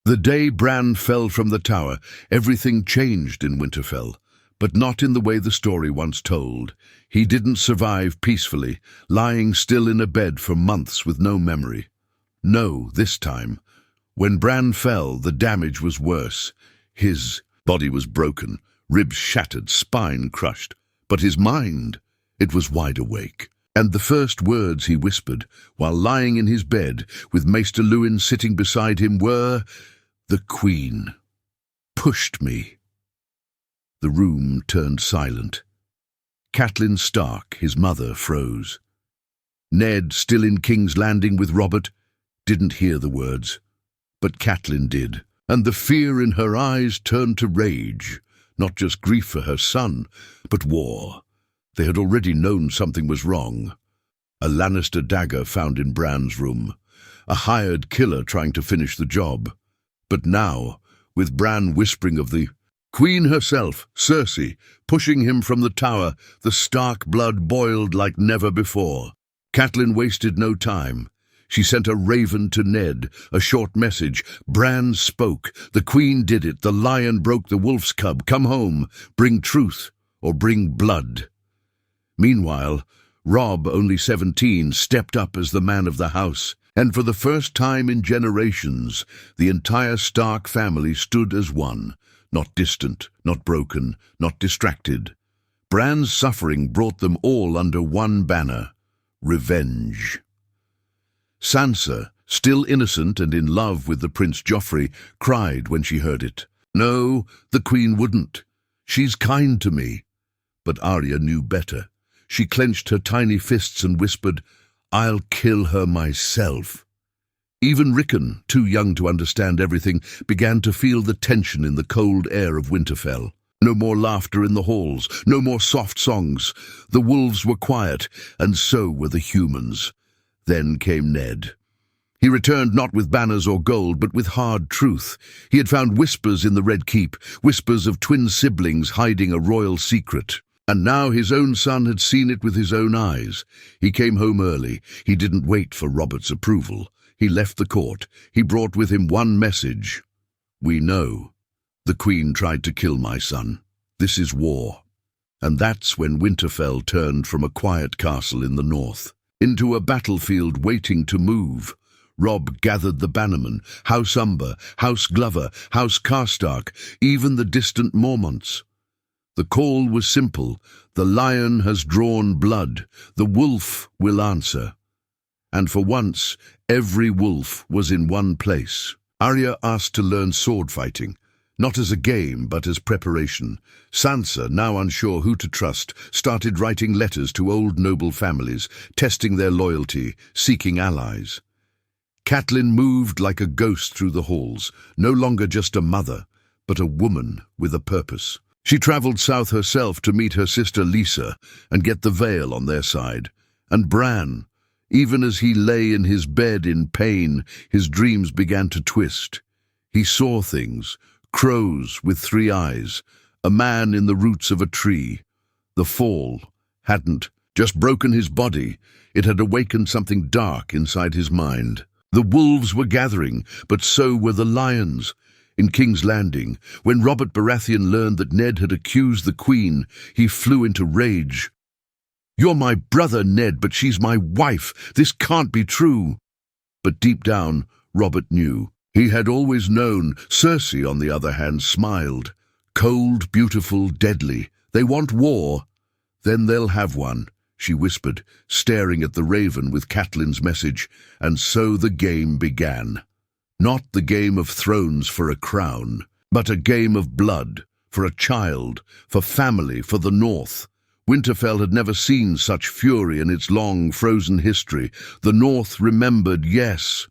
The day Bran fell from the tower, everything changed in Winterfell, but not in the way the story once told. He didn't survive peacefully, lying still in a bed for months with no memory. No, this time. When Bran fell, the damage was worse. His body was broken, ribs shattered, spine crushed. But his mind, it was wide awake. And the first words he whispered, while lying in his bed, with Maester Luwin sitting beside him, were, "The Queen pushed me." The room turned silent. Catelyn Stark, his mother, froze. Ned, still in King's Landing with Robert, didn't hear the words. But Catelyn did, and the fear in her eyes turned to rage. Not just grief for her son, but war. They had already known something was wrong. A Lannister dagger found in Bran's room. A hired killer trying to finish the job. But now, with Bran whispering of the Queen herself, Cersei, pushing him from the tower, the Stark blood boiled like never before. Catelyn wasted no time. She sent a raven to Ned, a short message. Bran spoke. The Queen did it. The lion broke the wolf's cub. Come home. Bring truth, or bring blood. Meanwhile, Robb, only 17, stepped up as the man of the house. And for the first time in generations, the entire Stark family stood as one. Not distant, not broken, not distracted. Bran's suffering brought them all under one banner: revenge. Sansa, still innocent and in love with the Prince Joffrey, cried when she heard it. No, the Queen wouldn't. She's kind to me. But Arya knew better. She clenched her tiny fists and whispered, "I'll kill her myself." Even Rickon, too young to understand everything, began to feel the tension in the cold air of Winterfell. No more laughter in the halls, no more soft songs. The wolves were quiet, and so were the humans. Then came Ned. He returned not with banners or gold, but with hard truth. He had found whispers in the Red Keep, whispers of twin siblings hiding a royal secret. And now his own son had seen it with his own eyes. He came home early. He didn't wait for Robert's approval. He left the court. He brought with him one message. "We know. The Queen tried to kill my son. This is war." And that's when Winterfell turned from a quiet castle in the north into a battlefield waiting to move. Robb gathered the bannermen, House Umber, House Glover, House Karstark, even the distant Mormonts. The call was simple. The lion has drawn blood. The wolf will answer. And for once, every wolf was in one place. Arya asked to learn sword fighting, not as a game, but as preparation. Sansa, now unsure who to trust, started writing letters to old noble families, testing their loyalty, seeking allies. Catelyn moved like a ghost through the halls, no longer just a mother, but a woman with a purpose. She travelled south herself to meet her sister Lisa and get the Vale on their side. And Bran, even as he lay in his bed in pain, his dreams began to twist. He saw things, crows with 3 eyes, a man in the roots of a tree. The fall hadn't just broken his body, it had awakened something dark inside his mind. The wolves were gathering, but so were the lions. In King's Landing, when Robert Baratheon learned that Ned had accused the Queen, he flew into rage. "You're my brother, Ned, but she's my wife. This can't be true." But deep down, Robert knew. He had always known. Cersei, on the other hand, smiled. Cold, beautiful, deadly. They want war. Then they'll have one, she whispered, staring at the raven with Catelyn's message. And so the game began. Not the Game of Thrones for a crown, but a game of blood, for a child, for family, for the North. Winterfell had never seen such fury in its long, frozen history. The North remembered, yes,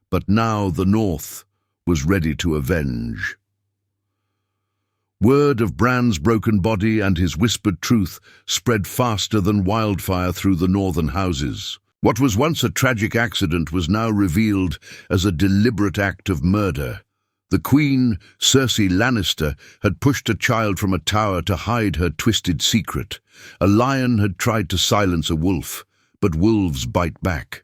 but now the North was ready to avenge. Word of Bran's broken body and his whispered truth spread faster than wildfire through the northern houses. What was once a tragic accident was now revealed as a deliberate act of murder. The Queen, Cersei Lannister, had pushed a child from a tower to hide her twisted secret. A lion had tried to silence a wolf, but wolves bite back.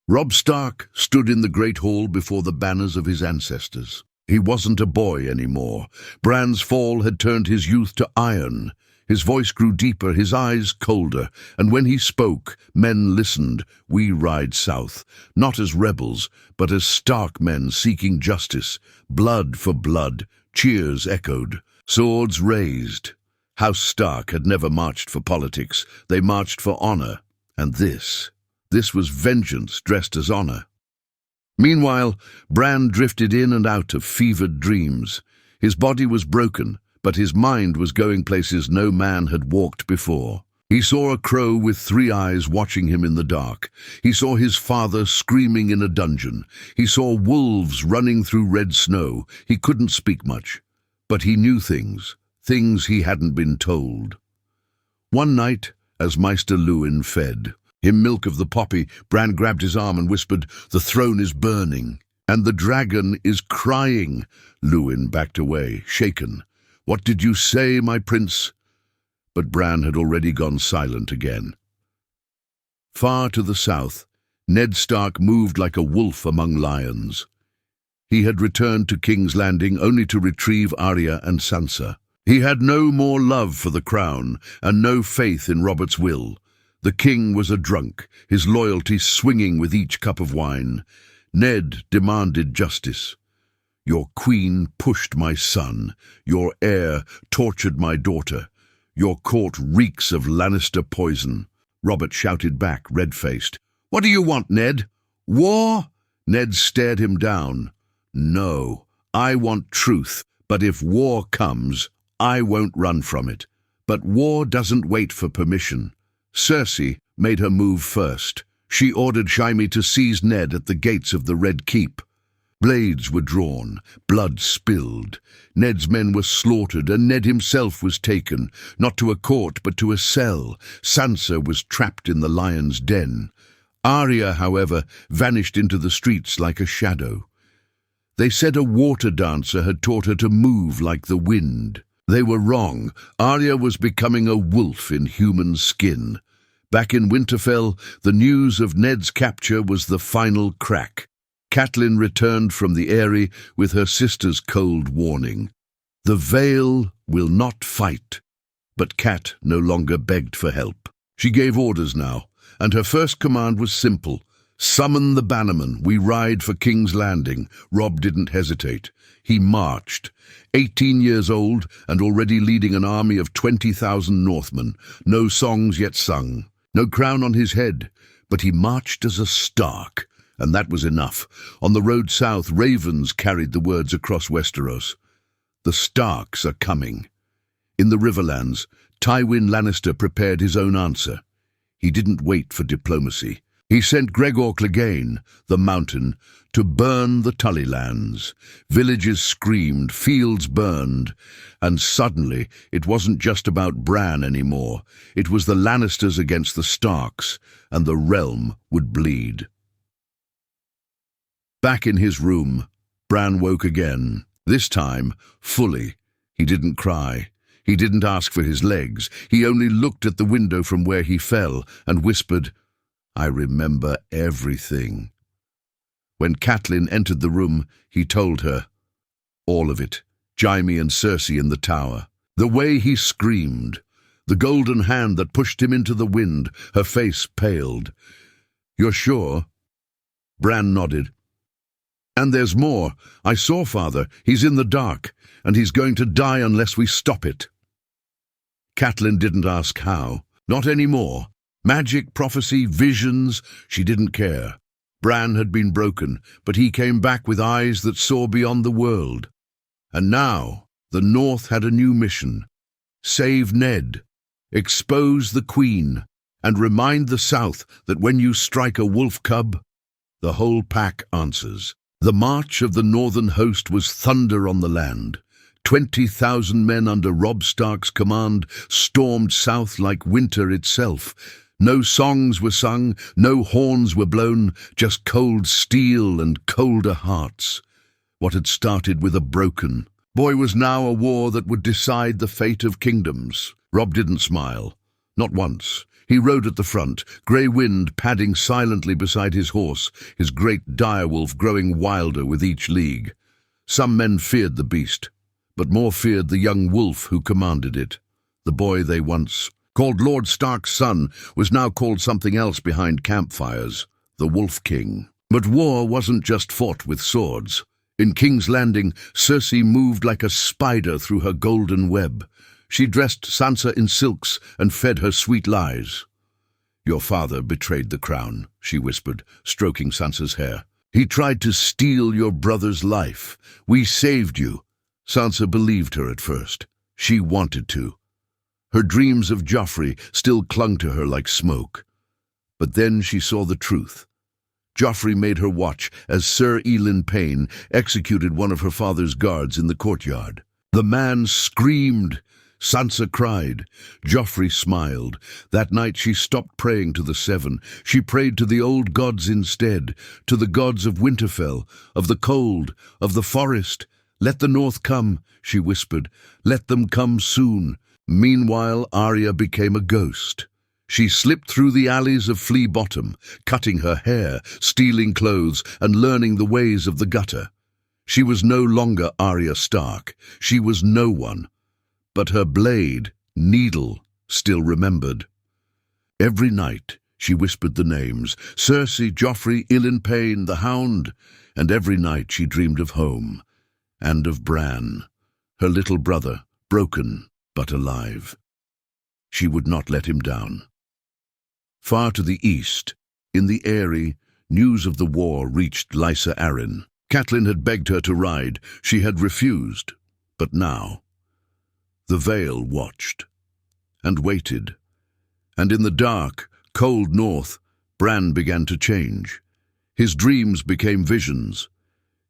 Robb Stark stood in the great hall before the banners of his ancestors. He wasn't a boy anymore. Bran's fall had turned his youth to iron. His voice grew deeper, his eyes colder, and when he spoke, men listened. We ride south, not as rebels, but as Stark men seeking justice. Blood for blood, cheers echoed, swords raised. House Stark had never marched for politics. They marched for honor. And this was vengeance dressed as honor. Meanwhile, Bran drifted in and out of fevered dreams. His body was broken, but his mind was going places no man had walked before. He saw a crow with 3 eyes watching him in the dark. He saw his father screaming in a dungeon. He saw wolves running through red snow. He couldn't speak much, but he knew things he hadn't been told. One night, as Maester Luwin fed him milk of the poppy, Bran grabbed his arm and whispered, "The throne is burning, and the dragon is crying." Luwin backed away, shaken. "What did you say, my prince?" But Bran had already gone silent again. Far to the south, Ned Stark moved like a wolf among lions. He had returned to King's Landing only to retrieve Arya and Sansa. He had no more love for the crown and no faith in Robert's will. The king was a drunk, his loyalty swinging with each cup of wine. Ned demanded justice. "Your queen pushed my son. Your heir tortured my daughter. Your court reeks of Lannister poison." Robert shouted back, red-faced. "What do you want, Ned? War?" Ned stared him down. "No, I want truth, but if war comes, I won't run from it. But war doesn't wait for permission." Cersei made her move first. She ordered Jaime to seize Ned at the gates of the Red Keep. Blades were drawn, blood spilled. Ned's men were slaughtered, and Ned himself was taken, not to a court but to a cell. Sansa was trapped in the lion's den. Arya, however, vanished into the streets like a shadow. They said a water dancer had taught her to move like the wind. They were wrong. Arya was becoming a wolf in human skin. Back in Winterfell, the news of Ned's capture was the final crack. Catelyn returned from the Eyrie with her sister's cold warning. The Vale will not fight. But Cat no longer begged for help. She gave orders now, and her first command was simple. "Summon the bannermen. We ride for King's Landing." Robb didn't hesitate. He marched. 18 years old and already leading an army of 20,000 Northmen. No songs yet sung. No crown on his head. But he marched as a Stark, and that was enough. On the road south, ravens carried the words across Westeros. The Starks are coming. In the Riverlands, Tywin Lannister prepared his own answer. He didn't wait for diplomacy. He sent Gregor Clegane, the Mountain, to burn the Tullylands. Villages screamed, fields burned, and suddenly it wasn't just about Bran anymore. It was the Lannisters against the Starks, and the realm would bleed. Back in his room, Bran woke again, this time fully. He didn't cry. He didn't ask for his legs. He only looked at the window from where he fell and whispered, "I remember everything." When Catelyn entered the room, he told her. All of it. Jaime and Cersei in the tower. The way he screamed. The golden hand that pushed him into the wind. Her face paled. "You're sure?" Bran nodded. "And there's more. I saw Father. He's in the dark, and he's going to die unless we stop it." Catelyn didn't ask how. Not anymore. Magic, prophecy, visions, she didn't care. Bran had been broken, but he came back with eyes that saw beyond the world. And now, the North had a new mission. Save Ned, expose the Queen, and remind the South that when you strike a wolf cub, the whole pack answers. The march of the northern host was thunder on the land. 20,000 men under Robb Stark's command stormed south like winter itself. No songs were sung, no horns were blown, just cold steel and colder hearts. What had started with a broken boy was now a war that would decide the fate of kingdoms. Robb didn't smile. Not once. He rode at the front, grey wind padding silently beside his horse, his great direwolf growing wilder with each league. Some men feared the beast, but more feared the young wolf who commanded it. The boy they once called Lord Stark's son was now called something else behind campfires, the Wolf King. But war wasn't just fought with swords. In King's Landing, Cersei moved like a spider through her golden web. She dressed Sansa in silks and fed her sweet lies. "Your father betrayed the crown," she whispered, stroking Sansa's hair. "He tried to steal your brother's life. We saved you." Sansa believed her at first. She wanted to. Her dreams of Joffrey still clung to her like smoke. But then she saw the truth. Joffrey made her watch as Sir Elin Payne executed one of her father's guards in the courtyard. The man screamed. Sansa cried. Joffrey smiled. That night she stopped praying to the Seven. She prayed to the old gods instead, to the gods of Winterfell, of the cold, of the forest. "Let the North come," she whispered. "Let them come soon." Meanwhile, Arya became a ghost. She slipped through the alleys of Flea Bottom, cutting her hair, stealing clothes, and learning the ways of the gutter. She was no longer Arya Stark. She was no one. But her blade, Needle, still remembered. Every night she whispered the names, Cersei, Joffrey, Elin Payne, the Hound, and every night she dreamed of home, and of Bran, her little brother, broken but alive. She would not let him down. Far to the east, in the Eyrie, news of the war reached Lysa Arryn. Catelyn had begged her to ride. She had refused. But now, the Vale watched, and waited. And in the dark, cold north, Bran began to change. His dreams became visions.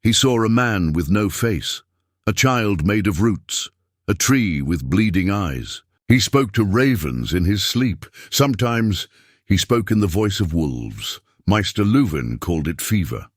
He saw a man with no face, a child made of roots, a tree with bleeding eyes. He spoke to ravens in his sleep. Sometimes he spoke in the voice of wolves. Maester Luwin called it fever.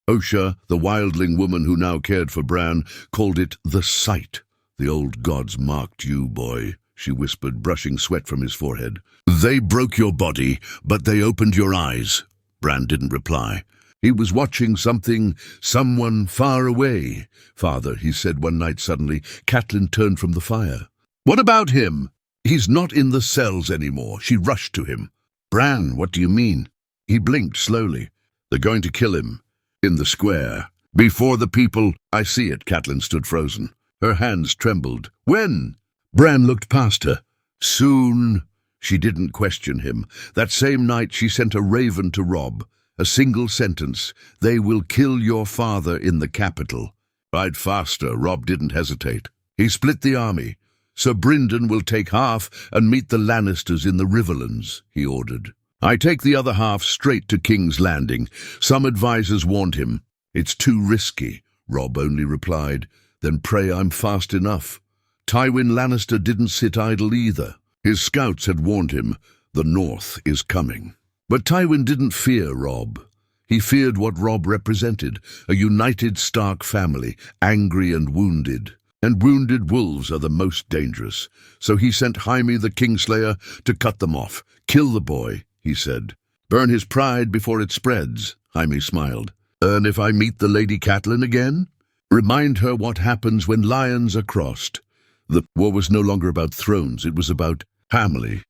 Osha, the wildling woman who now cared for Bran, called it the sight. "The old gods marked you, boy," she whispered, brushing sweat from his forehead. "They broke your body, but they opened your eyes." Bran didn't reply. He was watching someone far away. "Father," he said one night suddenly. Catelyn turned from the fire. "What about him?" "He's not in the cells anymore." She rushed to him. "Bran, what do you mean?" He blinked slowly. "They're going to kill him. In the square. Before the people." "I see it." Catelyn stood frozen. Her hands trembled. "When?" Bran looked past her. "Soon." She didn't question him. That same night she sent a raven to Robb. A single sentence. "They will kill your father in the capital." "Ride faster." Robb didn't hesitate. He split the army. "Sir Brynden will take half and meet the Lannisters in the Riverlands," he ordered. "I take the other half straight to King's Landing." Some advisers warned him. "It's too risky," Robb only replied. "Then pray I'm fast enough." Tywin Lannister didn't sit idle either. His scouts had warned him, the North is coming. But Tywin didn't fear Robb. He feared what Robb represented, a united Stark family, angry and wounded. And wounded wolves are the most dangerous. So he sent Jaime the Kingslayer to cut them off. "Kill the boy," he said. "Burn his pride before it spreads," Jaime smiled. "And if I meet the Lady Catelyn again? Remind her what happens when lions are crossed." The war was no longer about thrones, it was about family.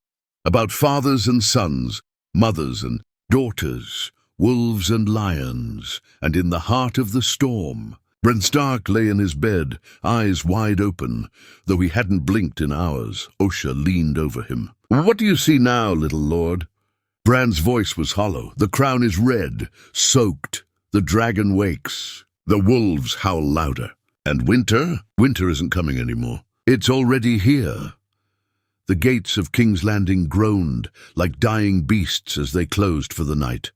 About fathers and sons, mothers and daughters, wolves and lions. And in the heart of the storm, Bran Stark lay in his bed, eyes wide open. Though he hadn't blinked in hours, Osha leaned over him. "What do you see now, little lord?" Bran's voice was hollow. "The crown is red, soaked. The dragon wakes. The wolves howl louder. And winter? Winter isn't coming anymore. It's already here." The gates of King's Landing groaned like dying beasts as they closed for the night.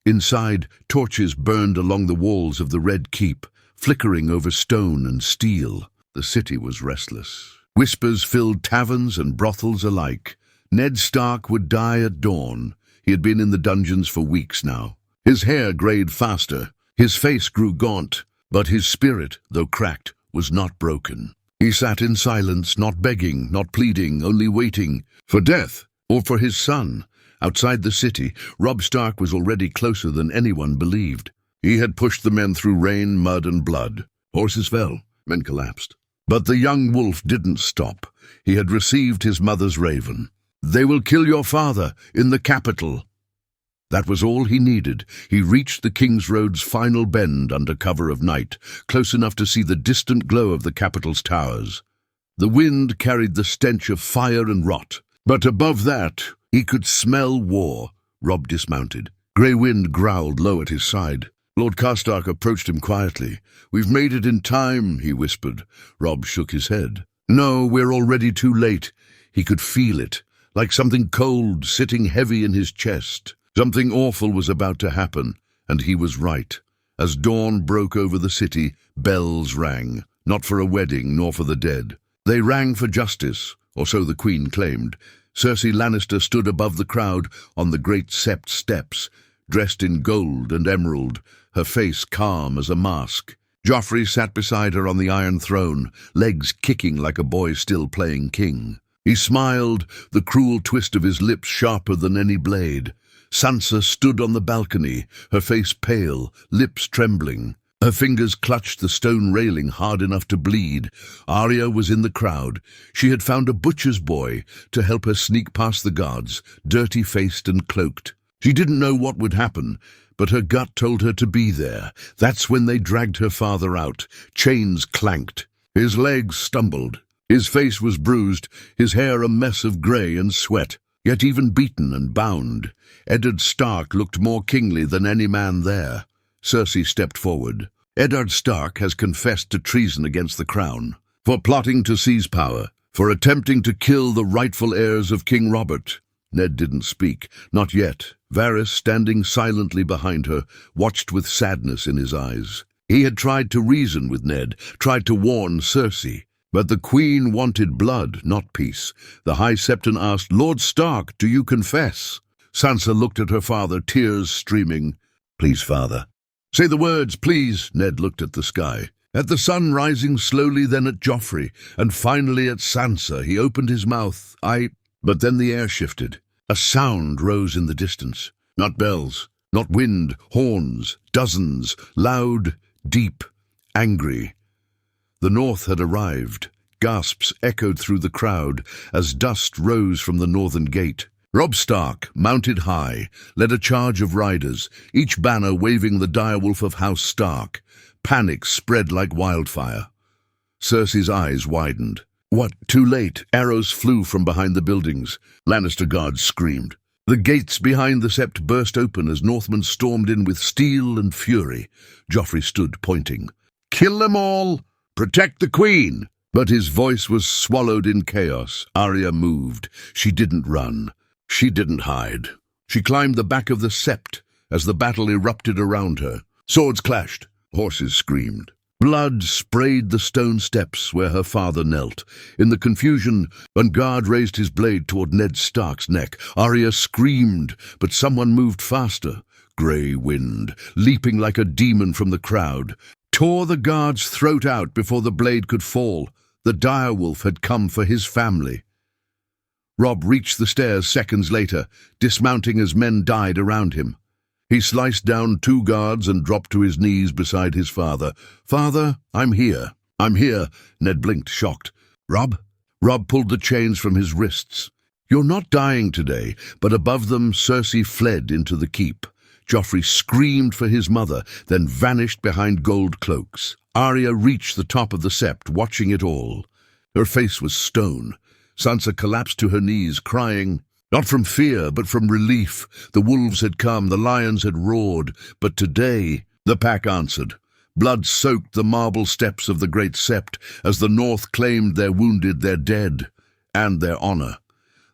Inside, torches burned along the walls of the Red Keep, flickering over stone and steel. The city was restless. Whispers filled taverns and brothels alike. Ned Stark would die at dawn. He had been in the dungeons for weeks now. His hair grayed faster. His face grew gaunt. But his spirit, though cracked, was not broken. He sat in silence, not begging, not pleading, only waiting for death or for his son. Outside the city, Robb Stark was already closer than anyone believed. He had pushed the men through rain, mud, and blood. Horses fell, men collapsed. But the young wolf didn't stop. He had received his mother's raven. "They will kill your father in the capital." That was all he needed. He reached the King's Road's final bend under cover of night, close enough to see the distant glow of the capital's towers. The wind carried the stench of fire and rot, but above that he could smell war. Robb dismounted. Grey Wind growled low at his side. Lord Karstark approached him quietly. "We've made it in time," he whispered. Robb shook his head. "No, we're already too late." He could feel it, like something cold sitting heavy in his chest. Something awful was about to happen, and he was right. As dawn broke over the city, bells rang, not for a wedding nor for the dead. They rang for justice, or so the Queen claimed. Cersei Lannister stood above the crowd on the great sept steps, dressed in gold and emerald, her face calm as a mask. Joffrey sat beside her on the Iron Throne, legs kicking like a boy still playing king. He smiled, the cruel twist of his lips sharper than any blade. Sansa stood on the balcony, her face pale, lips trembling. Her fingers clutched the stone railing hard enough to bleed. Arya was in the crowd. She had found a butcher's boy to help her sneak past the guards, dirty-faced and cloaked. She didn't know what would happen, but her gut told her to be there. That's when they dragged her father out. Chains clanked. His legs stumbled. His face was bruised, his hair a mess of grey and sweat. Yet even beaten and bound, Eddard Stark looked more kingly than any man there. Cersei stepped forward. "Eddard Stark has confessed to treason against the crown, for plotting to seize power, for attempting to kill the rightful heirs of King Robert." Ned didn't speak, not yet. Varys, standing silently behind her, watched with sadness in his eyes. He had tried to reason with Ned, tried to warn Cersei. But the Queen wanted blood, not peace. The High Septon asked, "Lord Stark, do you confess?" Sansa looked at her father, tears streaming. "Please, father." "Say the words, please." Ned looked at the sky. At the sun rising slowly, then at Joffrey, and finally at Sansa. He opened his mouth. But then the air shifted. A sound rose in the distance. Not bells, not wind, horns, dozens, loud, deep, angry. The North had arrived. Gasps echoed through the crowd as dust rose from the northern gate. Robb Stark, mounted high, led a charge of riders, each banner waving the direwolf of House Stark. Panic spread like wildfire. Cersei's eyes widened. What? Too late. Arrows flew from behind the buildings. Lannister guards screamed. The gates behind the sept burst open as Northmen stormed in with steel and fury. Joffrey stood, pointing. "Kill them all! Protect the Queen!" But his voice was swallowed in chaos. Arya moved. She didn't run. She didn't hide. She climbed the back of the sept as the battle erupted around her. Swords clashed. Horses screamed. Blood sprayed the stone steps where her father knelt. In the confusion, one guard raised his blade toward Ned Stark's neck. Arya screamed, but someone moved faster. Grey Wind, leaping like a demon from the crowd, tore the guard's throat out before the blade could fall. The direwolf had come for his family. Robb reached the stairs seconds later, dismounting as men died around him. He sliced down 2 guards and dropped to his knees beside his father. "Father, I'm here. I'm here." Ned blinked, shocked. "Robb?" Robb pulled the chains from his wrists. "You're not dying today." But above them, Cersei fled into the keep. Joffrey screamed for his mother, then vanished behind gold cloaks. Arya reached the top of the sept, watching it all. Her face was stone. Sansa collapsed to her knees, crying, not from fear, but from relief. The wolves had come, the lions had roared, but today the pack answered. Blood soaked the marble steps of the great sept as the North claimed their wounded, their dead, and their honor.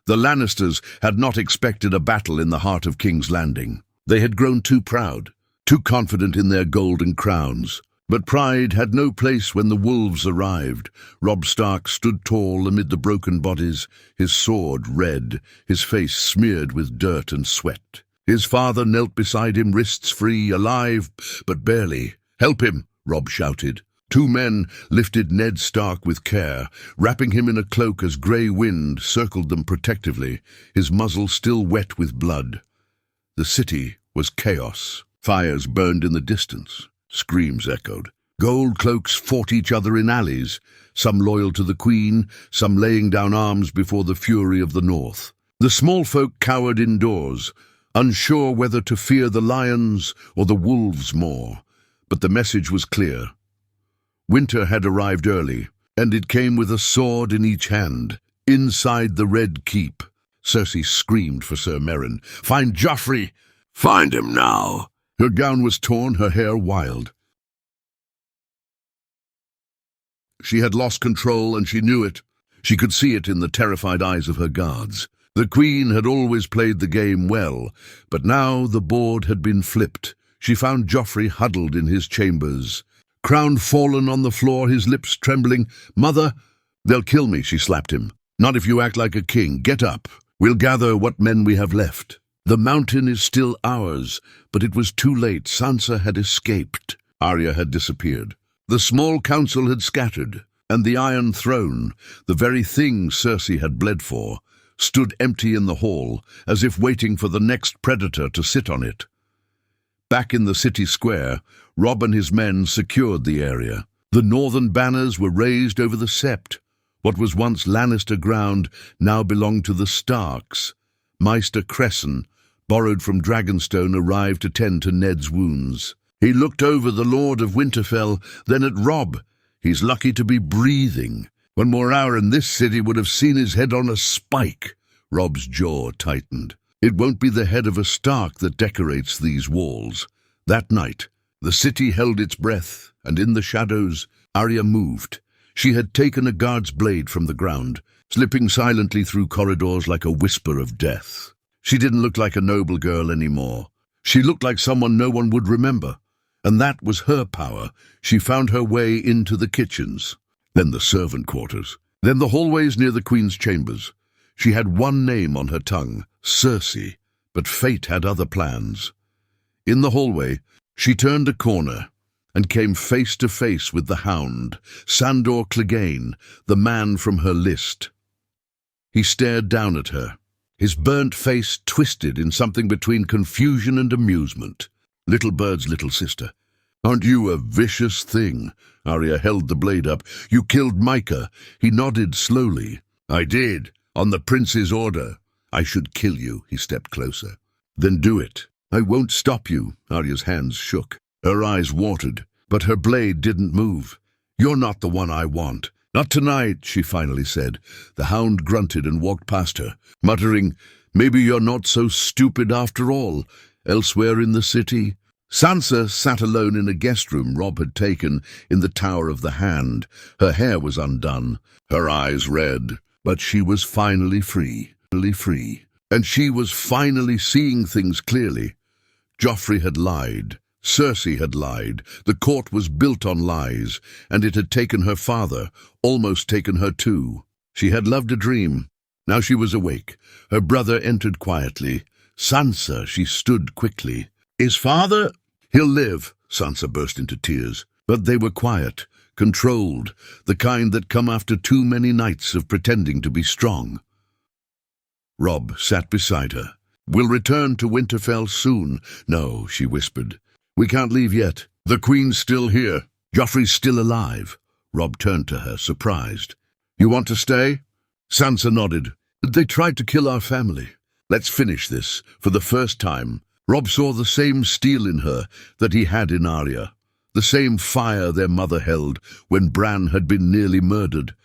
The Lannisters had not expected a battle in the heart of King's Landing. They had grown too proud, too confident in their golden crowns. But pride had no place when the wolves arrived. Robb Stark stood tall amid the broken bodies, his sword red, his face smeared with dirt and sweat. His father knelt beside him, wrists free, alive, but barely. "Help him!" Robb shouted. Two men lifted Ned Stark with care, wrapping him in a cloak as grey wind circled them protectively, his muzzle still wet with blood. The city was chaos. Fires burned in the distance. Screams echoed. Gold cloaks fought each other in alleys, some loyal to the Queen, some laying down arms before the fury of the North. The small folk cowered indoors, unsure whether to fear the lions or the wolves more. But the message was clear. Winter had arrived early, and it came with a sword in each hand. Inside the Red Keep, Cersei screamed for Sir Meryn. "Find Joffrey! Find him now!" Her gown was torn, her hair wild. She had lost control, and she knew it. She could see it in the terrified eyes of her guards. The Queen had always played the game well, but now the board had been flipped. She found Joffrey huddled in his chambers, crown fallen on the floor, his lips trembling. "Mother, they'll kill me," she slapped him. "Not if you act like a king. Get up. We'll gather what men we have left. The mountain is still ours," but it was too late. Sansa had escaped. Arya had disappeared. The small council had scattered, and the Iron Throne, the very thing Cersei had bled for, stood empty in the hall, as if waiting for the next predator to sit on it. Back in the city square, Robb and his men secured the area. The northern banners were raised over the Sept. What was once Lannister ground now belonged to the Starks. Maester Cresson, borrowed from Dragonstone, arrived to tend to Ned's wounds. He looked over the Lord of Winterfell, then at Robb. He's lucky to be breathing. One more hour and this city would have seen his head on a spike. Robb's jaw tightened. It won't be the head of a Stark that decorates these walls. That night, the city held its breath, and in the shadows, Arya moved. She had taken a guard's blade from the ground, slipping silently through corridors like a whisper of death. She didn't look like a noble girl anymore. She looked like someone no one would remember. And that was her power. She found her way into the kitchens, then the servant quarters, then the hallways near the Queen's chambers. She had one name on her tongue, Cersei, but fate had other plans. In the hallway, she turned a corner and came face to face with the Hound, Sandor Clegane, the man from her list. He stared down at her, his burnt face twisted in something between confusion and amusement. "Little bird's little sister. Aren't you a vicious thing?" Arya held the blade up. "You killed Micah." He nodded slowly. "I did, on the prince's order." "I should kill you." He stepped closer. "Then do it." "I won't stop you." Arya's hands shook. Her eyes watered, but her blade didn't move. "You're not the one I want." "Not tonight," she finally said. The Hound grunted and walked past her, muttering, "Maybe you're not so stupid after all." Elsewhere in the city, Sansa sat alone in a guest room Robb had taken in the Tower of the Hand. Her hair was undone, her eyes red, but she was finally free. And she was finally seeing things clearly. Joffrey had lied. Cersei had lied. The court was built on lies, and it had taken her father, almost taken her too. She had loved a dream. Now she was awake. Her brother entered quietly. "Sansa," she stood quickly. "Is father—" "He'll live." Sansa burst into tears. But they were quiet, controlled, the kind that come after too many nights of pretending to be strong. Robb sat beside her. "We'll return to Winterfell soon." "No," she whispered. "We can't leave yet. The Queen's still here. Joffrey's still alive." Robb turned to her, surprised. "You want to stay?" Sansa nodded. "They tried to kill our family. Let's finish this." For the first time, Robb saw the same steel in her that he had in Arya, the same fire their mother held when Bran had been nearly murdered.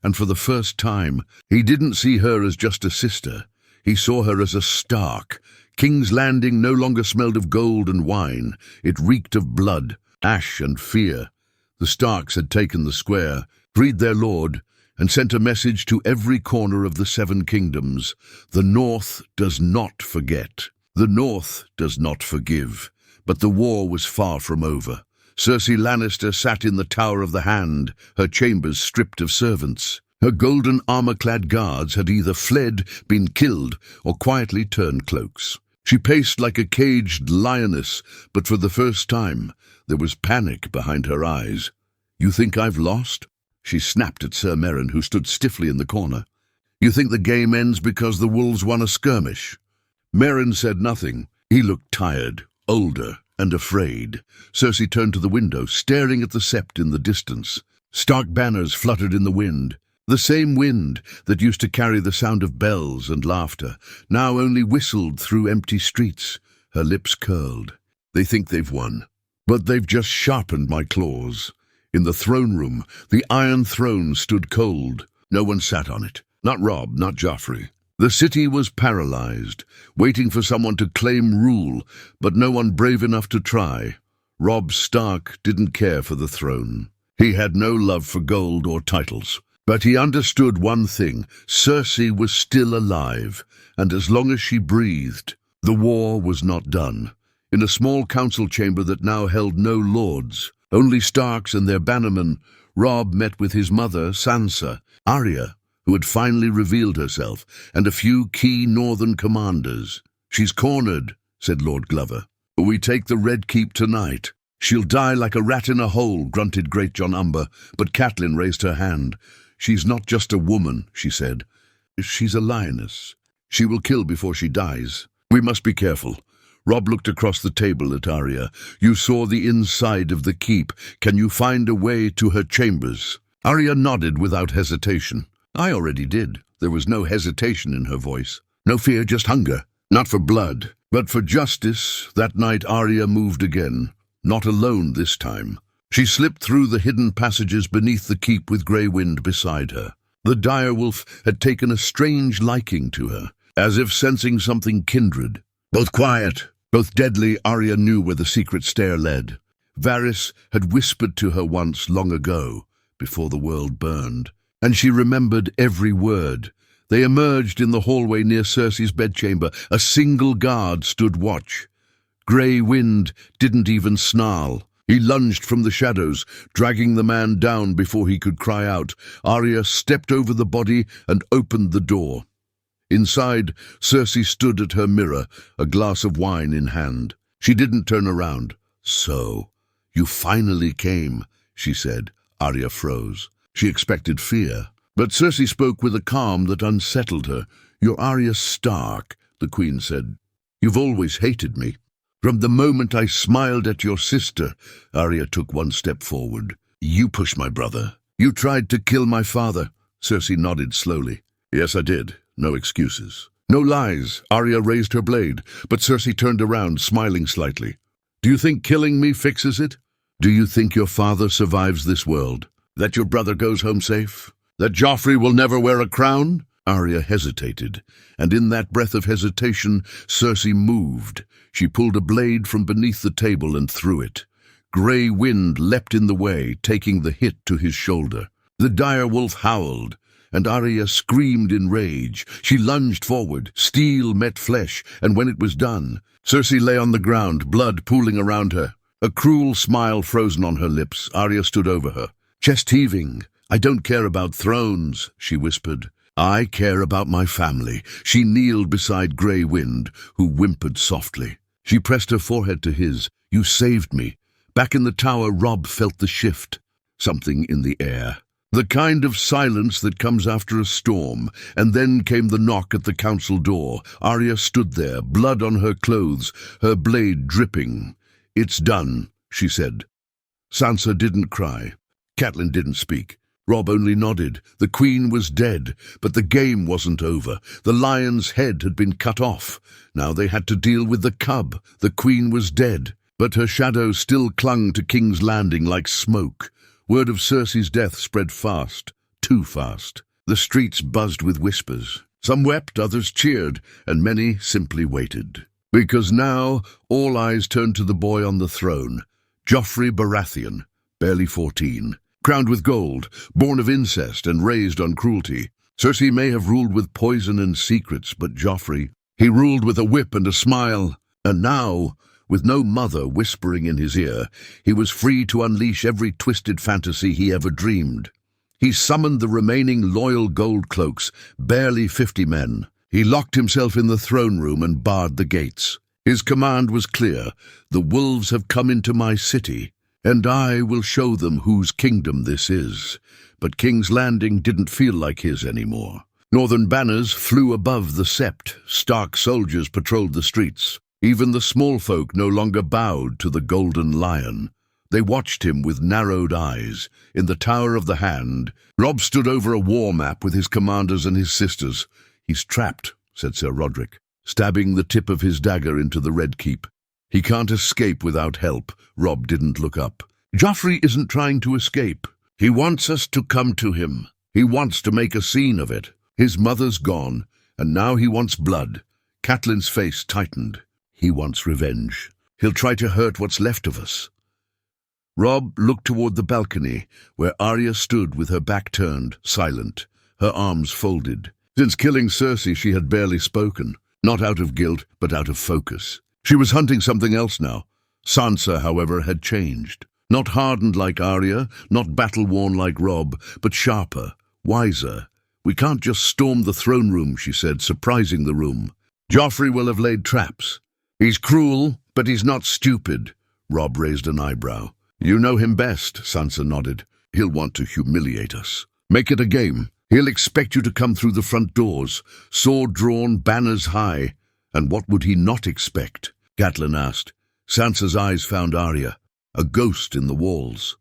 And for the first time, he didn't see her as just a sister. He saw her as a Stark. King's Landing no longer smelled of gold and wine. It reeked of blood, ash and fear. The Starks had taken the square, freed their lord, and sent a message to every corner of the Seven Kingdoms. The North does not forget. The North does not forgive. But the war was far from over. Cersei Lannister sat in the Tower of the Hand, her chambers stripped of servants. Her golden armor-clad guards had either fled, been killed, or quietly turned cloaks. She paced like a caged lioness, but for the first time there was panic behind her eyes. You think I've lost? She snapped at Sir Meryn, who stood stiffly in the corner. You think the game ends because the wolves won a skirmish? Meryn said nothing. He looked tired, older, and afraid. Cersei turned to the window, staring at the sept in the distance. Stark banners fluttered in the wind. The same wind that used to carry the sound of bells and laughter, now only whistled through empty streets. Her lips curled. They think they've won, but they've just sharpened my claws. In the throne room, the Iron Throne stood cold. No one sat on it. Not Robb, not Joffrey. The city was paralyzed, waiting for someone to claim rule, but no one brave enough to try. Robb Stark didn't care for the throne. He had no love for gold or titles. But he understood one thing: Cersei was still alive, and as long as she breathed, the war was not done. In a small council chamber that now held no lords, only Starks and their bannermen, Robb met with his mother, Sansa, Arya, who had finally revealed herself, and a few key northern commanders. "She's cornered," said Lord Glover. "We take the Red Keep tonight." "She'll die like a rat in a hole," grunted Great John Umber, but Catelyn raised her hand. "She's not just a woman," she said. "She's a lioness. She will kill before she dies. We must be careful." Robb looked across the table at Arya. "You saw the inside of the keep. Can you find a way to her chambers?" Arya nodded without hesitation. "I already did." There was no hesitation in her voice. No fear, just hunger. Not for blood, but for justice. That night Arya moved again. Not alone this time. She slipped through the hidden passages beneath the keep with Grey Wind beside her. The direwolf had taken a strange liking to her, as if sensing something kindred. Both quiet, both deadly, Arya knew where the secret stair led. Varys had whispered to her once, long ago, before the world burned, and she remembered every word. They emerged in the hallway near Cersei's bedchamber. A single guard stood watch. Grey Wind didn't even snarl. He lunged from the shadows, dragging the man down before he could cry out. Arya stepped over the body and opened the door. Inside, Cersei stood at her mirror, a glass of wine in hand. She didn't turn around. "So, you finally came," she said. Arya froze. She expected fear, but Cersei spoke with a calm that unsettled her. "You're Arya Stark," the Queen said. "You've always hated me. From the moment I smiled at your sister." Arya took one step forward. "You pushed my brother. You tried to kill my father." Cersei nodded slowly. "Yes, I did. No excuses." "No lies." Arya raised her blade, but Cersei turned around, smiling slightly. "Do you think killing me fixes it? Do you think your father survives this world? That your brother goes home safe? That Joffrey will never wear a crown?" Arya hesitated, and in that breath of hesitation, Cersei moved. She pulled a blade from beneath the table and threw it. Grey Wind leapt in the way, taking the hit to his shoulder. The direwolf howled, and Arya screamed in rage. She lunged forward. Steel met flesh, and when it was done, Cersei lay on the ground, blood pooling around her. A cruel smile frozen on her lips. Arya stood over her, chest heaving. "I don't care about thrones," she whispered. "I care about my family." She kneeled beside Grey Wind, who whimpered softly. She pressed her forehead to his. "You saved me." Back in the tower, Robb felt the shift. Something in the air. The kind of silence that comes after a storm. And then came the knock at the council door. Arya stood there, blood on her clothes, her blade dripping. "It's done," she said. Sansa didn't cry. Catelyn didn't speak. Robb only nodded. The Queen was dead, but the game wasn't over. The lion's head had been cut off. Now they had to deal with the cub. The Queen was dead, but her shadow still clung to King's Landing like smoke. Word of Cersei's death spread fast, too fast. The streets buzzed with whispers. Some wept, others cheered, and many simply waited. Because now all eyes turned to the boy on the throne, Joffrey Baratheon, barely 14. Crowned with gold, born of incest and raised on cruelty. Cersei may have ruled with poison and secrets, but Joffrey, he ruled with a whip and a smile. And now, with no mother whispering in his ear, he was free to unleash every twisted fantasy he ever dreamed. He summoned the remaining loyal gold cloaks, barely 50 men. He locked himself in the throne room and barred the gates. His command was clear: "The wolves have come into my city. "And I will show them whose kingdom this is." But King's Landing didn't feel like his anymore. Northern banners flew above the sept. Stark soldiers patrolled the streets. Even the small folk no longer bowed to the Golden Lion. They watched him with narrowed eyes. In the Tower of the Hand, Robb stood over a war map with his commanders and his sisters. "He's trapped," said Sir Roderick, stabbing the tip of his dagger into the Red Keep. "He can't escape without help." Robb didn't look up. "Joffrey isn't trying to escape. He wants us to come to him. He wants to make a scene of it. His mother's gone, and now he wants blood." Catelyn's face tightened. "He wants revenge. He'll try to hurt what's left of us." Robb looked toward the balcony, where Arya stood with her back turned, silent, her arms folded. Since killing Cersei, she had barely spoken, not out of guilt, but out of focus. She was hunting something else now. Sansa, however, had changed. Not hardened like Arya, not battle-worn like Robb, but sharper, wiser. "We can't just storm the throne room," she said, surprising the room. "Joffrey will have laid traps. He's cruel, but he's not stupid." Robb raised an eyebrow. "You know him best," Sansa nodded. "He'll want to humiliate us. Make it a game. He'll expect you to come through the front doors, sword drawn, banners high. And what would he not expect?" Catelyn asked. Sansa's eyes found Arya, a ghost in the walls.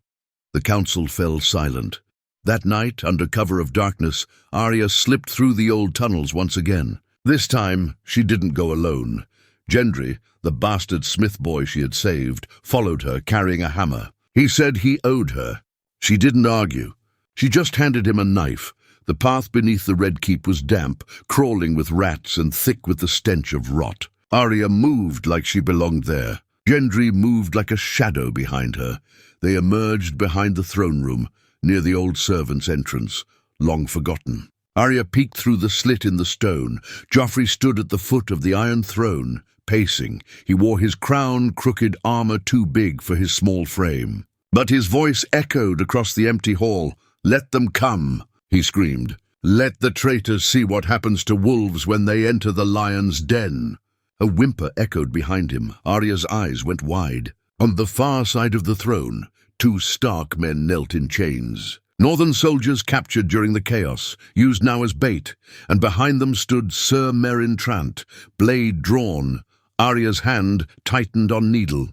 The council fell silent. That night, under cover of darkness, Arya slipped through the old tunnels once again. This time, she didn't go alone. Gendry, the bastard smith boy she had saved, followed her, carrying a hammer. He said he owed her. She didn't argue. She just handed him a knife. The path beneath the Red Keep was damp, crawling with rats and thick with the stench of rot. Arya moved like she belonged there. Gendry moved like a shadow behind her. They emerged behind the throne room, near the old servants' entrance, long forgotten. Arya peeked through the slit in the stone. Joffrey stood at the foot of the Iron Throne, pacing. He wore his crown-crooked armor too big for his small frame. But his voice echoed across the empty hall. "Let them come," he screamed. "Let the traitors see what happens to wolves when they enter the lion's den." A whimper echoed behind him. Arya's eyes went wide. On the far side of the throne, two Stark men knelt in chains. Northern soldiers captured during the chaos, used now as bait, and behind them stood Sir Meryn Trant, blade drawn. Arya's hand tightened on needle.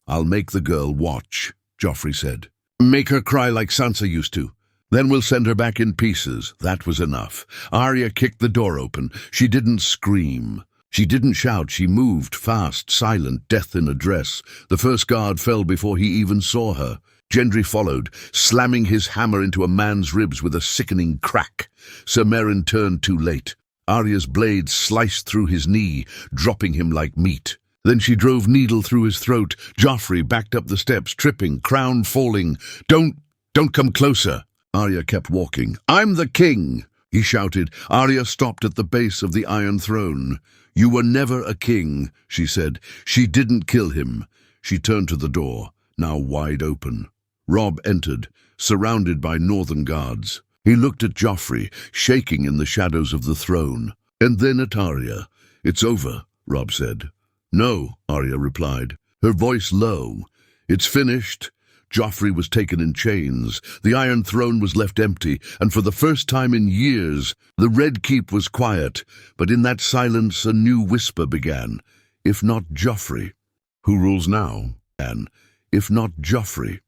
"I'll make the girl watch," Joffrey said. "Make her cry like Sansa used to. Then we'll send her back in pieces." That was enough. Arya kicked the door open. She didn't scream. She didn't shout. She moved, fast, silent, death in a dress. The first guard fell before he even saw her. Gendry followed, slamming his hammer into a man's ribs with a sickening crack. Sir Meryn turned too late. Arya's blade sliced through his knee, dropping him like meat. Then she drove needle through his throat. Joffrey backed up the steps, tripping, crown falling. Don't come closer." Arya kept walking. "I'm the king," he shouted. Arya stopped at the base of the Iron Throne. "You were never a king," she said. "She didn't kill him." She turned to the door, now wide open. Robb entered, surrounded by northern guards. He looked at Joffrey, shaking in the shadows of the throne, and then at Arya. "It's over," Robb said. "No," Arya replied, her voice low. "It's finished." Joffrey was taken in chains. The Iron Throne was left empty, and for the first time in years, the Red Keep was quiet. But in that silence, a new whisper began. "If not Joffrey, who rules now?" And "If not Joffrey,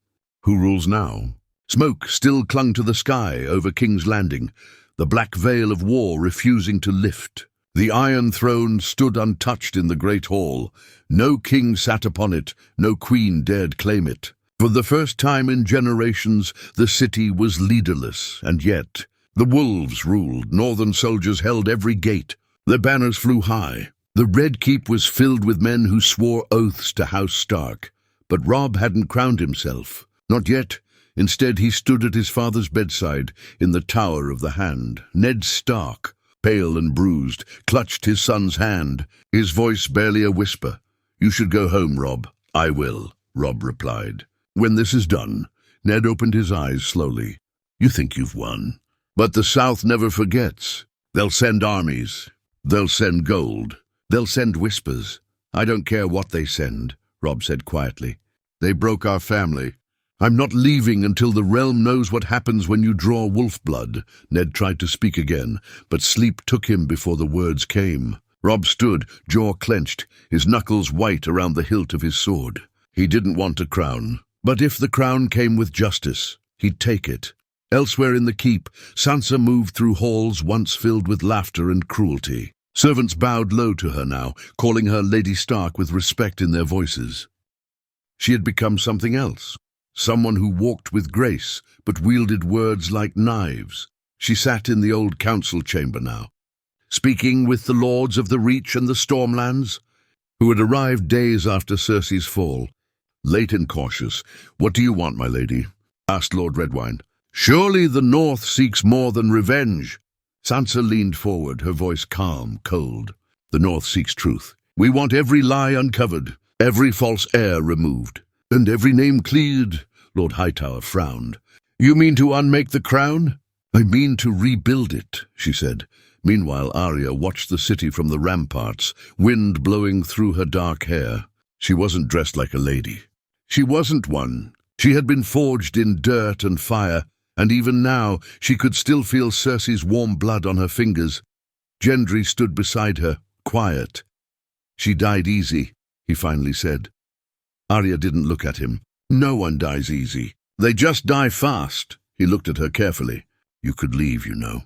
who rules now?" Smoke still clung to the sky over King's Landing, the black veil of war refusing to lift. The Iron Throne stood untouched in the great hall. No king sat upon it, no queen dared claim it. For the first time in generations, the city was leaderless, and yet the wolves ruled. Northern soldiers held every gate. Their banners flew high. The Red Keep was filled with men who swore oaths to House Stark. But Robb hadn't crowned himself. Not yet. Instead, he stood at his father's bedside in the Tower of the Hand. Ned Stark, pale and bruised, clutched his son's hand, his voice barely a whisper. "You should go home, Robb." "I will," Robb replied. "When this is done," Ned opened his eyes slowly, "you think you've won. But the South never forgets. They'll send armies. They'll send gold. They'll send whispers. I don't care what they send," Robb said quietly. They broke our family. I'm not leaving until the realm knows what happens when you draw wolf blood. Ned tried to speak again, but sleep took him before the words came. Robb stood, jaw clenched, his knuckles white around the hilt of his sword. He didn't want a crown, but if the crown came with justice, he'd take it. Elsewhere in the keep, Sansa moved through halls once filled with laughter and cruelty. Servants bowed low to her now, calling her Lady Stark with respect in their voices. She had become something else. Someone who walked with grace, but wielded words like knives. She sat in the old council chamber now, speaking with the lords of the Reach and the Stormlands, who had arrived days after Cersei's fall. Late and cautious. "What do you want, my lady?" asked Lord Redwyne. "Surely the North seeks more than revenge." Sansa leaned forward, her voice calm, cold. "The North seeks truth. We want every lie uncovered, every false heir removed, and every name cleared." Lord Hightower frowned. "You mean to unmake the crown?" "I mean to rebuild it," she said. Meanwhile, Arya watched the city from the ramparts, wind blowing through her dark hair. She wasn't dressed like a lady. She wasn't one. She had been forged in dirt and fire, and even now she could still feel Cersei's warm blood on her fingers. Gendry stood beside her, quiet. "She died easy," he finally said. Arya didn't look at him. "No one dies easy. They just die fast." He looked at her carefully. "You could leave, you know."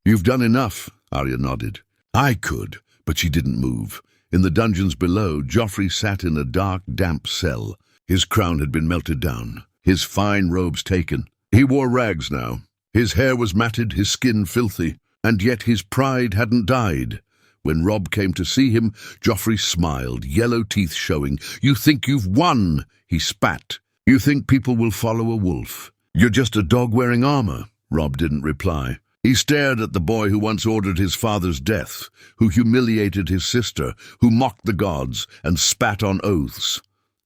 "You've done enough," Arya nodded. "I could," but she didn't move. In the dungeons below, Joffrey sat in a dark, damp cell. His crown had been melted down, his fine robes taken. He wore rags now. His hair was matted, his skin filthy, and yet his pride hadn't died. When Robb came to see him, Joffrey smiled, yellow teeth showing. "You think you've won," he spat. "You think people will follow a wolf. You're just a dog wearing armor." Robb didn't reply. He stared at the boy who once ordered his father's death, who humiliated his sister, who mocked the gods and spat on oaths.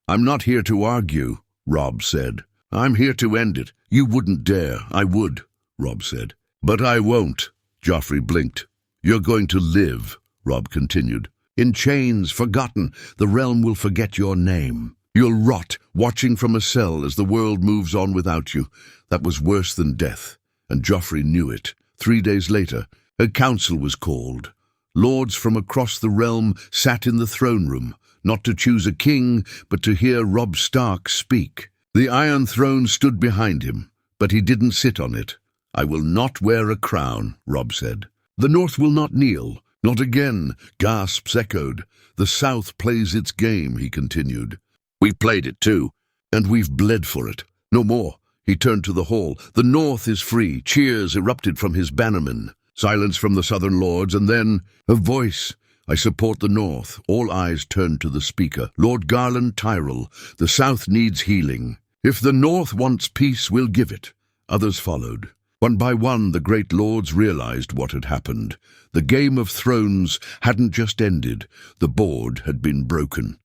"I'm not here to argue," Robb said. "I'm here to end it." "You wouldn't dare." "I would," Robb said. "But I won't." Joffrey blinked. "You're going to live," Robb continued. "In chains, forgotten. The realm will forget your name. You'll rot, watching from a cell as the world moves on without you. That was worse than death, and Joffrey knew it. 3 days later, a council was called. Lords from across the realm sat in the throne room, not to choose a king, but to hear Robb Stark speak. The Iron Throne stood behind him, but he didn't sit on it. "I will not wear a crown," Robb said. "The North will not kneel. Not again." Gasps echoed. "The South plays its game," he continued. "We've played it too, and we've bled for it. No more." He turned to the hall. "The North is free." Cheers erupted from his bannermen. Silence from the Southern Lords, and then a voice. "I support the North." All eyes turned to the speaker. "Lord Garland Tyrell, the South needs healing. If the North wants peace, we'll give it." Others followed. One by one, the great lords realized what had happened. The Game of Thrones hadn't just ended. The board had been broken.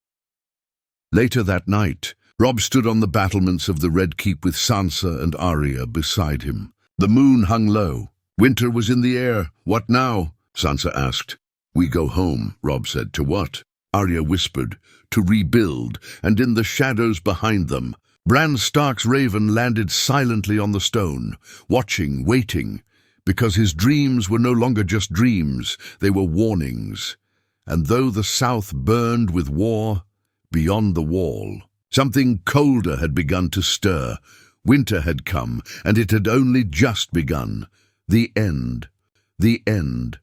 Later that night, Robb stood on the battlements of the Red Keep with Sansa and Arya beside him. The moon hung low. Winter was in the air. "What now?" Sansa asked. "We go home," Robb said. "To what?" Arya whispered. "To rebuild." And in the shadows behind them, Bran Stark's raven landed silently on the stone, watching, waiting, because his dreams were no longer just dreams, they were warnings. And though the South burned with war, beyond the wall, something colder had begun to stir. Winter had come, and it had only just begun. The end. The end.